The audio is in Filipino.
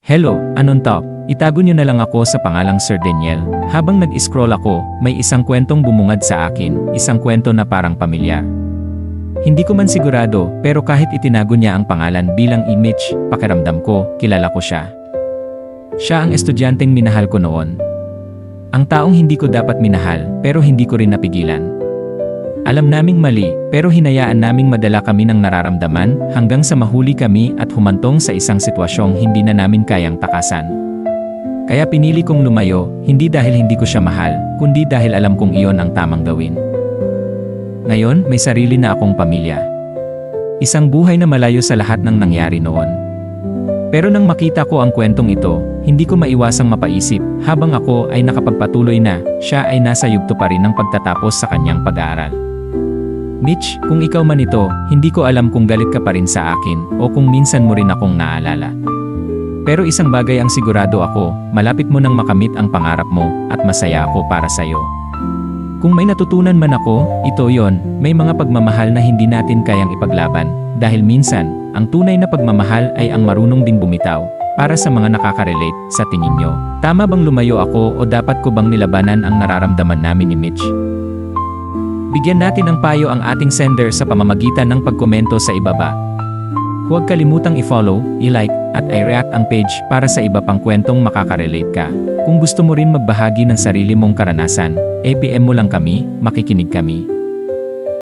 Hello, anong top? Itago niyo na lang ako sa pangalang Sir Daniel. Habang nag-scroll ako, may isang kwentong bumungad sa akin, isang kwento na parang pamilyar. Hindi ko man sigurado, pero kahit itinago niya ang pangalan bilang image, pakiramdam ko, kilala ko siya. Siya ang estudyanteng minahal ko noon. Ang taong hindi ko dapat minahal, pero hindi ko rin napigilan. Alam naming mali, pero hinayaan naming madala kami ng nararamdaman hanggang sa mahuli kami at humantong sa isang sitwasyong hindi na namin kayang takasan. Kaya pinili kong lumayo, hindi dahil hindi ko siya mahal, kundi dahil alam kong iyon ang tamang gawin. Ngayon, may sarili na akong pamilya. Isang buhay na malayo sa lahat ng nangyari noon. Pero nang makita ko ang kwentong ito, hindi ko maiwasang mapaisip, habang ako ay nakapagpatuloy na, siya ay nasa yugto pa rin ng pagtatapos sa kanyang pag-aaral. Mitch, kung ikaw man ito, hindi ko alam kung galit ka pa rin sa akin o kung minsan mo rin akong naalala. Pero isang bagay ang sigurado ako, malapit mo nang makamit ang pangarap mo at masaya ako para sa'yo. Kung may natutunan man ako, ito yon, may mga pagmamahal na hindi natin kayang ipaglaban, dahil minsan, ang tunay na pagmamahal ay ang marunong din bumitaw. Para sa mga nakaka-relate, sa tingin nyo, tama bang lumayo ako o dapat ko bang nilabanan ang nararamdaman namin ni Mitch? Bigyan natin ng payo ang ating sender sa pamamagitan ng pagkomento sa ibaba. Huwag kalimutang i-follow, i-like, at i-react ang page para sa iba pang kwentong makaka-relate ka. Kung gusto mo rin magbahagi ng sarili mong karanasan, PM mo lang kami, makikinig kami.